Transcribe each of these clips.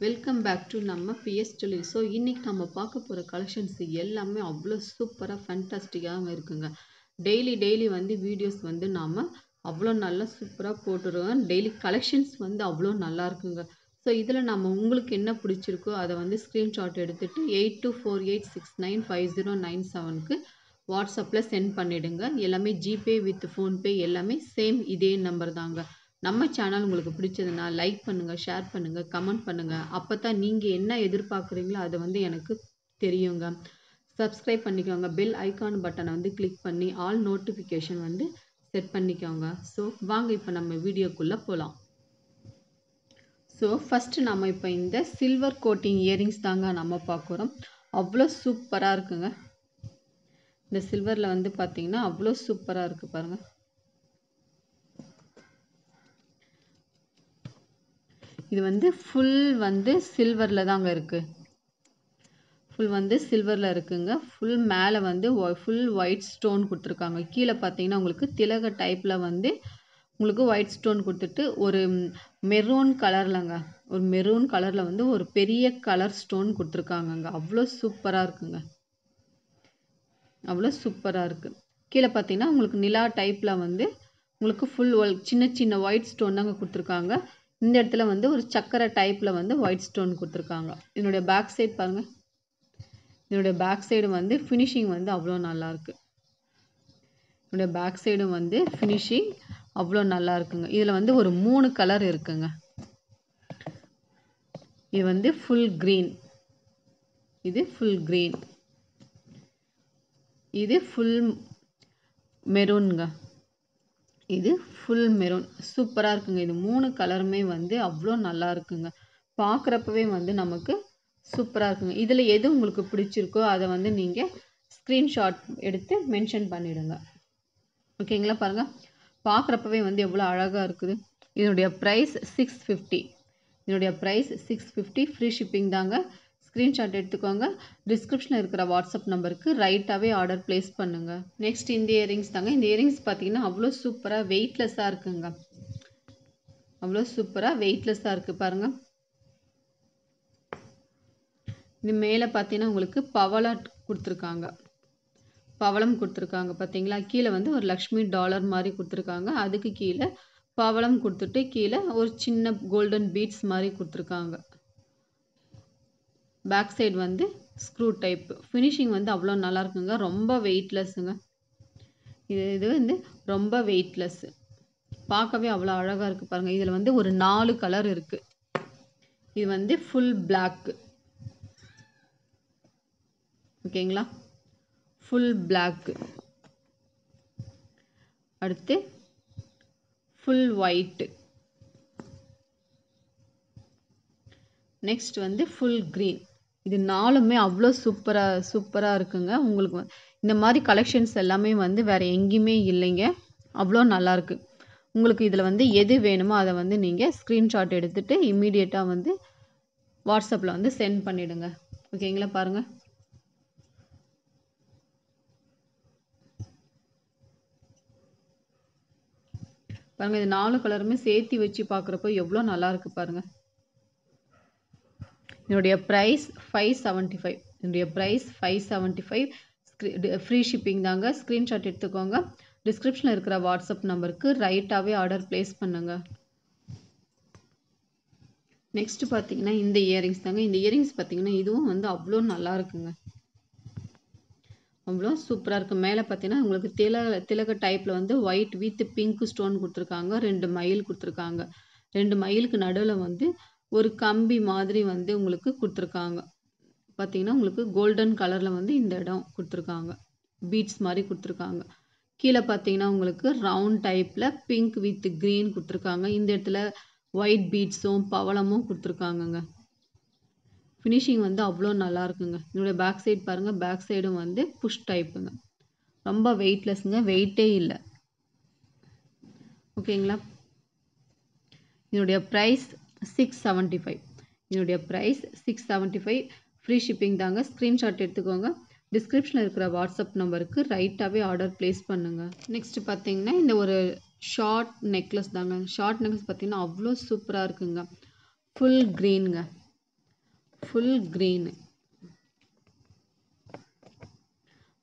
Welcome back to நம்ம PS jewellery. So இன்னைக்கு நம்ம பார்க்க போகிற கலெக்ஷன்ஸ் எல்லாமே அவ்வளோ சூப்பராக ஃபேண்டாஸ்டிக்காக இருக்குங்க. டெய்லி வந்து வீடியோஸ் வந்து நாம் அவ்வளோ நல்லா சூப்பராக போட்டுருவோம். டெய்லி கலெக்ஷன்ஸ் வந்து அவ்வளோ நல்லா இருக்குங்க. ஸோ இதில் நம்ம உங்களுக்கு என்ன பிடிச்சிருக்கோ அதை வந்து ஸ்க்ரீன்ஷாட் எடுத்துகிட்டு 8248695097க்கு வாட்ஸ்அப்பில் சென்ட் பண்ணிவிடுங்க. எல்லாமே ஜிபே வித் ஃபோன்பே எல்லாமே சேம் இதே நம்பர் தாங்க. நம்ம சேனல் உங்களுக்கு பிடிச்சதுன்னா லைக் பண்ணுங்கள், ஷேர் பண்ணுங்கள், கமெண்ட் பண்ணுங்கள். அப்போ தான் நீங்கள் என்ன எதிர்பார்க்குறீங்களோ அதை வந்து எனக்கு தெரியுங்க. சப்ஸ்கிரைப் பண்ணிக்கோங்க. பெல் ஐக்கான் பட்டனை வந்து கிளிக் பண்ணி ஆல் நோட்டிஃபிகேஷன் வந்து செட் பண்ணிக்கோங்க. ஸோ வாங்க இப்போ நம்ம வீடியோக்குள்ளே போகலாம். ஸோ ஃபஸ்ட்டு நம்ம இப்போ இந்த சில்வர் கோட்டிங் இயரிங்ஸ் தாங்க நம்ம பார்க்குறோம். அவ்வளோ சூப்பராக இருக்குங்க. இந்த சில்வரில் வந்து பார்த்திங்கன்னா அவ்வளோ சூப்பராக இருக்குது பாருங்கள். இது வந்து ஃபுல் வந்து சில்வரில் தாங்க இருக்குது. ஃபுல் வந்து சில்வரில் இருக்குங்க. ஃபுல் மேலே வந்து ஃபுல் ஒயிட் ஸ்டோன் கொடுத்துருக்காங்க. கீழே பார்த்தீங்கன்னா உங்களுக்கு திலக டைப்பில் வந்து உங்களுக்கு ஒயிட் ஸ்டோன் கொடுத்துட்டு ஒரு மெரூன் கலர்லங்க, ஒரு மெரூன் கலரில் வந்து ஒரு பெரிய கலர் ஸ்டோன் கொடுத்துருக்காங்கங்க. அவ்வளோ சூப்பராக இருக்குங்க. அவ்வளோ சூப்பராக இருக்குது. கீழே பார்த்தீங்கன்னா உங்களுக்கு நிலா டைப்பில் வந்து உங்களுக்கு ஃபுல் சின்ன ஒயிட் ஸ்டோன் தாங்க கொடுத்துருக்காங்க. இந்த இடத்துல வந்து ஒரு சக்கரை டைப்பில் வந்து ஒயிட் ஸ்டோன் கொடுத்துருக்காங்க. இதனுடைய பேக் சைடு பாருங்கள். இதனுடைய பேக் சைடு வந்து ஃபினிஷிங் வந்து அவ்வளோ நல்லாயிருக்கு. இதனுடைய பேக் சைடும் வந்து ஃபினிஷிங் அவ்வளோ நல்லா இருக்குங்க. இதில் வந்து ஒரு 3 கலர் இருக்குங்க. இது வந்து ஃபுல் க்ரீன், இது ஃபுல் க்ரீன், இது ஃபுல் மெரூனுங்க, இது ஃபுல் மெரூன். சூப்பராக இருக்குங்க. இது 3 கலருமே வந்து அவ்வளோ நல்லா இருக்குங்க. பார்க்குறப்பவே வந்து நமக்கு சூப்பராக இருக்குங்க. இதில் எது உங்களுக்கு பிடிச்சிருக்கோ அதை வந்து நீங்கள் ஸ்க்ரீன்ஷாட் எடுத்து மென்ஷன் பண்ணிவிடுங்க. ஓகேங்களா? பாருங்கள், பார்க்குறப்பவே வந்து எவ்வளோ அழகாக இருக்குது. இதனுடைய ப்ரைஸ் 650. இதனுடைய ப்ரைஸ் 650. ஃப்ரீ ஷிப்பிங் தாங்க. ஸ்க்ரீன்ஷாட் எடுத்துக்கோங்க. டிஸ்கிரிப்ஷனில் இருக்கிற வாட்ஸ்அப் நம்பருக்கு ரைட்டாகவே ஆர்டர் ப்ளேஸ் பண்ணுங்கள். நெக்ஸ்ட் இந்த இயரிங்ஸ் தாங்க. இந்த இயரிங்ஸ் பார்த்தீங்கன்னா அவ்வளோ சூப்பராக வெயிட்லெஸ்ஸாக இருக்குங்க. அவ்வளோ சூப்பராக வெயிட்லெஸ்ஸாக இருக்குது பாருங்கள். இது மேலே பார்த்தீங்கன்னா உங்களுக்கு பவளம் கொடுத்துருக்காங்க. பார்த்தீங்களா? கீழே வந்து ஒரு லக்ஷ்மி டாலர் மாதிரி கொடுத்துருக்காங்க. அதுக்கு கீழே பவளம் கொடுத்துட்டு கீழே ஒரு சின்ன கோல்டன் பீட்ஸ் மாதிரி கொடுத்துருக்காங்க. பேக் சைடு வந்து ஸ்க்ரூ டைப். ஃபினிஷிங் வந்து அவ்வளோ நல்லா இருக்குங்க. ரொம்ப வெயிட்லெஸ்ஸுங்க. இது வந்து ரொம்ப வெயிட்லெஸ். பார்க்கவே அவ்வளோ அழகாக இருக்குது பாருங்கள். இதில் வந்து ஒரு 4 கலர் இருக்குது. இது வந்து ஃபுல் பிளாக். ஓகேங்களா? Full black. அடுத்து ஃபுல் ஒயிட்டு. நெக்ஸ்ட் வந்து ஃபுல் க்ரீன். இது 4மே அவ்வளோ சூப்பராக இருக்குங்க. உங்களுக்கு இந்த மாதிரி கலெக்ஷன்ஸ் எல்லாமே வந்து வேறு எங்கேயுமே இல்லைங்க. அவ்வளோ நல்லாயிருக்கு. உங்களுக்கு இதில் வந்து எது வேணுமோ அதை வந்து நீங்கள் ஸ்க்ரீன்ஷாட் எடுத்துகிட்டு இம்மீடியட்டாக வந்து வாட்ஸ்அப்பில் வந்து சென்ட் பண்ணிவிடுங்க. ஓகேங்களா? பாருங்கள், இது 4 கலருமே சேர்த்து வச்சு பார்க்குறப்போ எவ்வளோ நல்லாயிருக்கு பாருங்கள். இதனுடைய ப்ரைஸ் 575. இதனுடைய ப்ரைஸ் 575. ஃப்ரீ ஷிப்பிங் தாங்க. ஸ்க்ரீன்ஷாட் எடுத்துக்கோங்க. டிஸ்கிரிப்ஷனில் இருக்கிற வாட்ஸ்அப் நம்பருக்கு ரைட்டாகவே ஆர்டர் ப்ளேஸ் பண்ணுங்கள். நெக்ஸ்ட்டு பார்த்தீங்கன்னா இந்த இயரிங்ஸ் தாங்க. இந்த இயரிங்ஸ் பார்த்தீங்கன்னா இதுவும் வந்து அவ்வளோ நல்லா இருக்குங்க. அவ்வளோ சூப்பராக இருக்குது. மேலே பார்த்தீங்கன்னா உங்களுக்கு திலக டைப்பில் வந்து ஒயிட் வித் பிங்க் ஸ்டோன் கொடுத்துருக்காங்க. 2 மயில் கொடுத்துருக்காங்க. 2 மயிலுக்கு நடுவில் வந்து ஒரு கம்பி மாதிரி வந்து உங்களுக்கு கொடுத்துருக்காங்க. பார்த்தீங்கன்னா உங்களுக்கு கோல்டன் கலரில் வந்து இந்த இடம் கொடுத்துருக்காங்க. பீட்ஸ் மாதிரி கொடுத்துருக்காங்க. கீழே பார்த்தீங்கன்னா உங்களுக்கு ரவுண்ட் டைப்பில் பிங்க் வித் க்ரீன் கொடுத்துருக்காங்க. இந்த இடத்துல ஒயிட் பீட்ஸும் பவளமும் கொடுத்துருக்காங்கங்க. ஃபினிஷிங் வந்து அவ்வளோ நல்லா இருக்குங்க. இதனுடைய பேக் சைடு பாருங்கள். பேக் சைடும் வந்து புஷ் டைப்புங்க. ரொம்ப வெயிட்லெஸ்ங்க. வெயிட்டே இல்லை. ஓகேங்களா? இதனுடைய ப்ரைஸ் 675. இதனுடைய ப்ரைஸ் 675. ஃப்ரீ ஷிப்பிங் தாங்க. ஸ்க்ரீன்ஷாட் எடுத்துக்கோங்க. டிஸ்கிரிப்ஷனில் இருக்கிற வாட்ஸ்அப் நம்பருக்கு ரைட்டாகவே ஆர்டர் ப்ளேஸ் பண்ணுங்கள். நெக்ஸ்ட் பார்த்தீங்கன்னா இந்த ஒரு ஷார்ட் நெக்லஸ் தாங்க. ஷார்ட் நெக்லஸ் பார்த்தீங்கன்னா அவ்வளோ சூப்பராக இருக்குங்க. ஃபுல் க்ரீனுங்க. ஃபுல் க்ரீனு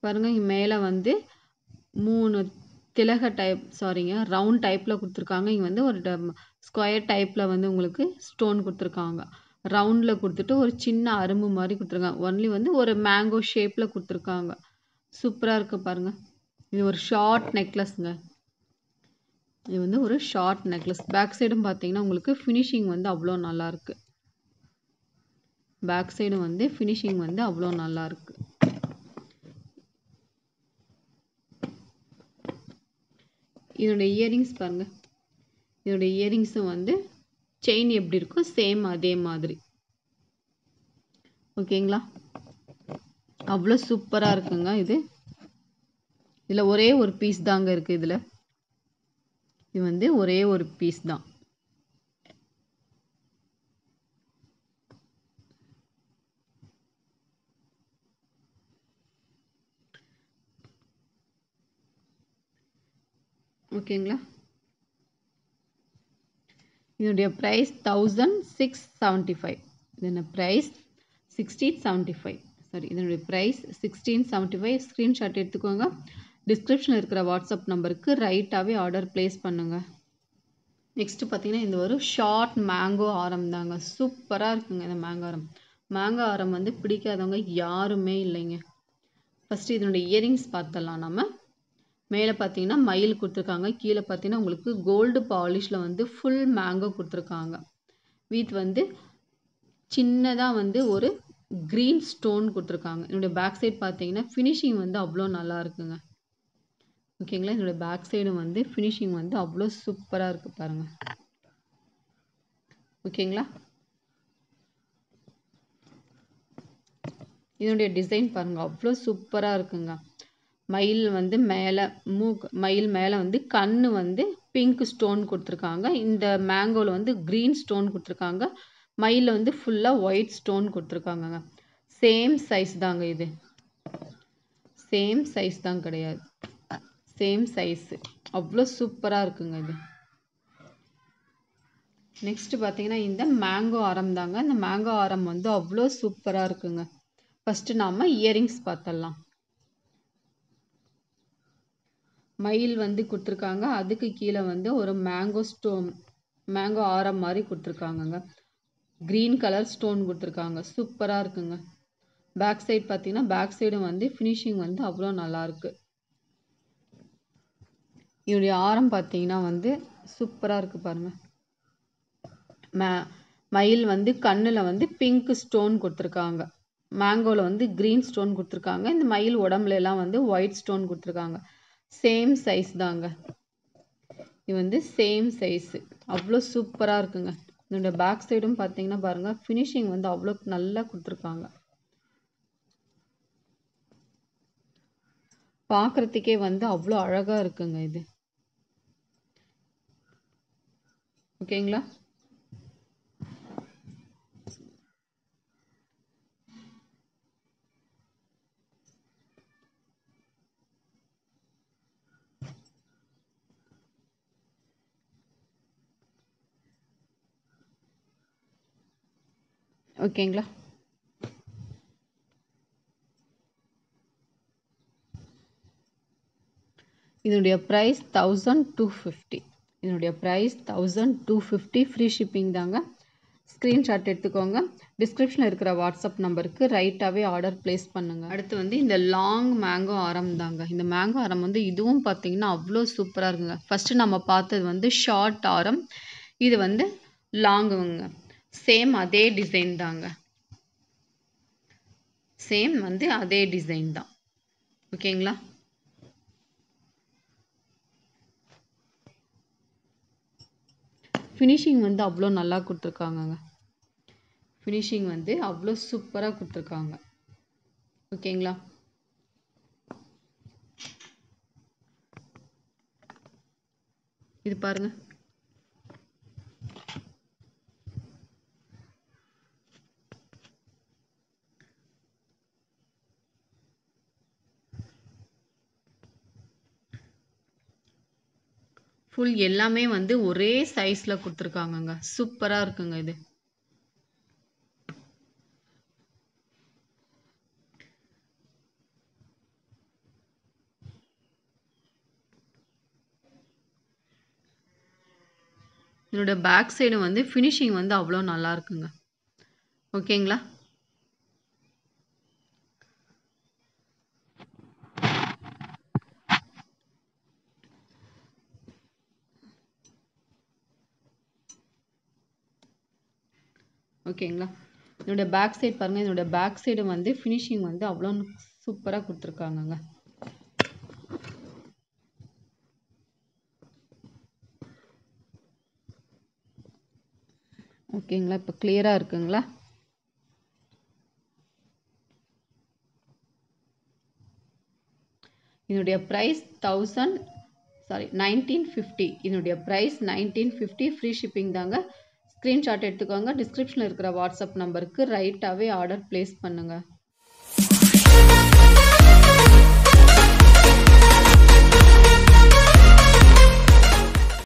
பாருங்கள். இங்கே மேலே வந்து 3 திலக டைப் ரவுண்ட் டைப்பில் கொடுத்துருக்காங்க. இங்கே வந்து ஒரு ஸ்கொயர் டைப்பில் வந்து உங்களுக்கு ஸ்டோன் கொடுத்துருக்காங்க. ரவுண்டில் கொடுத்துட்டு ஒரு சின்ன அரும்பு மாதிரி கொடுத்துருக்காங்க. ஒன்லி வந்து ஒரு மேங்கோ ஷேப்பில் கொடுத்துருக்காங்க. சூப்பராக இருக்குது பாருங்கள். இது ஒரு ஷார்ட் நெக்லஸ்ங்க. இது வந்து ஒரு ஷார்ட் நெக்லஸ். பேக் சைடும் பார்த்தீங்கன்னா உங்களுக்கு ஃபினிஷிங் வந்து அவ்வளோ நல்லாயிருக்கு. பேக் சைடும் வந்து ஃபினிஷிங் வந்து அவ்வளோ நல்லாயிருக்கு. இதோடைய இயரிங்ஸ் பாருங்கள். இதோடைய இயரிங்ஸும் வந்து செயின் எப்படி இருக்கோ சேம் அதே மாதிரி. ஓகேங்களா? அவ்வளோ சூப்பராக இருக்குங்க. இதில் ஒரே ஒரு பீஸ் தாங்க இருக்குது. இது வந்து ஒரே ஒரு பீஸ் தான். ஓகேங்களா? இதனுடைய ப்ரைஸ் 1675. இதோட ப்ரைஸ் 1675. இதனுடைய ப்ரைஸ் 1675. ஸ்க்ரீன்ஷாட் எடுத்துக்கோங்க. டிஸ்கிரிப்ஷனில் இருக்கிற வாட்ஸ்அப் நம்பருக்கு ரைட்டாகவே ஆர்டர் ப்ளேஸ் பண்ணுங்கள். நெக்ஸ்ட்டு பார்த்தீங்கன்னா இந்த ஒரு ஷார்ட் மேங்கோ ஆரம் தாங்க. சூப்பராக இருக்குங்க இந்த மேங்கோ ஆரம் வந்து பிடிக்காதவங்க யாருமே இல்லைங்க. ஃபஸ்ட்டு இதனுடைய இயரிங்ஸ் பார்த்தலாம். நம்ம மேலே பார்த்தீங்கன்னா மயில் கொடுத்துருக்காங்க. கீழே பார்த்தீங்கன்னா உங்களுக்கு கோல்டு பாலிஷில் வந்து ஃபுல் மேங்கோ கொடுத்துருக்காங்க. வித் வந்து சின்னதாக வந்து ஒரு க்ரீன் ஸ்டோன் கொடுத்துருக்காங்க. என்னுடைய பேக் சைட் பார்த்தீங்கன்னா ஃபினிஷிங் வந்து அவ்வளோ நல்லா இருக்குங்க. ஓகேங்களா? இதோட பேக் சைடும் வந்து ஃபினிஷிங் வந்து அவ்வளோ சூப்பராக இருக்குது பாருங்கள். ஓகேங்களா? இதனுடைய டிசைன் பாருங்கள், அவ்வளோ சூப்பராக இருக்குங்க. மயில் வந்து மயில் மேலே வந்து கண்ணு வந்து பிங்க் ஸ்டோன் கொடுத்துருக்காங்க. இந்த மேங்கோவில் வந்து க்ரீன் ஸ்டோன் கொடுத்துருக்காங்க. மயிலில் வந்து ஃபுல்லாக ஒயிட் ஸ்டோன் கொடுத்துருக்காங்கங்க. சேம் சைஸ் தாங்க. இது சேம் சைஸ் தான், கிடையாது சேம் சைஸு. அவ்வளோ சூப்பராக இருக்குங்க இது. நெக்ஸ்ட் பார்த்தீங்கன்னா இந்த மேங்கோ ஆரம் தாங்க. இந்த மேங்கோ ஆரம் வந்து அவ்வளோ சூப்பராக இருக்குங்க. ஃபஸ்ட்டு நாம் இயரிங்ஸ் பார்த்தலாம். மயில் வந்து கொடுத்துருக்காங்க. அதுக்கு கீழே வந்து ஒரு மேங்கோ ஆரம் மாதிரி கொடுத்துருக்காங்கங்க. க்ரீன் கலர் ஸ்டோன் கொடுத்துருக்காங்க. சூப்பராக இருக்குங்க. பேக் சைடு பார்த்தீங்கன்னா பேக் சைடும் வந்து ஃபினிஷிங் வந்து அவ்வளோ நல்லாயிருக்கு. இதோடைய ஆரம் பார்த்தீங்கன்னா வந்து சூப்பராக இருக்குது பாருங்கள். மயில் வந்து கண்ணில் வந்து பிங்க் ஸ்டோன் கொடுத்துருக்காங்க. மேங்கோவில் வந்து க்ரீன் ஸ்டோன் கொடுத்துருக்காங்க. இந்த மயில் உடம்புல எல்லாம் வந்து ஒயிட் ஸ்டோன் கொடுத்துருக்காங்க. சேம் சைஸ் தாங்க. இது வந்து சேம் சைஸு. அவ்வளோ சூப்பராக இருக்குங்க. இதோட பேக் சைடும் பார்த்தீங்கன்னா பாருங்கள், ஃபினிஷிங் வந்து அவ்வளோ நல்லா கொடுத்துருக்காங்க. பார்க்குறதுக்கே வந்து அவ்வளோ அழகாக இருக்குங்க இது. ஓகேங்களா? ஓகேங்களா? இதனுடைய ப்ரைஸ் 1250. இதனுடைய ப்ரைஸ் 1250. ஃப்ரீ ஷிப்பிங் தாங்க. ஸ்க்ரீன்ஷாட் எடுத்துக்கோங்க. டிஸ்கிரிப்ஷனில் இருக்கிற வாட்ஸ்அப் நம்பருக்கு ரைட்டாகவே ஆர்டர் ப்ளேஸ் பண்ணுங்கள். அடுத்து வந்து இந்த லாங் மேங்கோ ஆரம் தாங்க. இந்த மேங்கோ ஆரம் வந்து இதுவும் பார்த்தீங்கன்னா அவ்வளோ சூப்பராக இருக்குங்க. ஃபஸ்ட்டு நம்ம பார்த்தது வந்து ஷார்ட் ஆரம், இது வந்து லாங்குங்க. சேம் அதே டிசைன் தாங்க. சேம் வந்து அதே டிசைன் தான். ஓகேங்களா? ஃபினிஷிங் வந்து அவ்வளோ நல்லா கொடுத்துருக்காங்கங்க. ஃபினிஷிங் வந்து அவ்வளோ சூப்பராக கொடுத்துருக்காங்க. ஓகேங்களா? இது பாருங்க. ஃபுல் எல்லாமே வந்து ஒரே சைஸில் கொடுத்துருக்காங்கங்க. சூப்பராக இருக்குங்க இது. இதோட பேக் சைடு வந்து ஃபினிஷிங் வந்து அவ்வளோ நல்லா இருக்குங்க. ஓகேங்களா? ஓகேங்களா? இதோட பேக் சைடு பாருங்க. இதோட பேக் சைடு வந்து ஃபினிஷிங் வந்து அவ்வளோ சூப்பரா குடுத்துருக்காங்கங்க. ஓகேங்களா? இப்போ கிளியரா இருக்குங்களா? இதனுடைய பிரைஸ் 1950. இதனுடைய பிரைஸ் 1950. ஃப்ரீ ஷிப்பிங் தாங்க. ஸ்க்ரீன்ஷாட் எடுத்துக்கோங்க. டிஸ்கிரிப்ஷனில் இருக்கிற வாட்ஸ்அப் நம்பருக்கு ரைட்டாகவே ஆர்டர் பிளேஸ் பண்ணுங்க.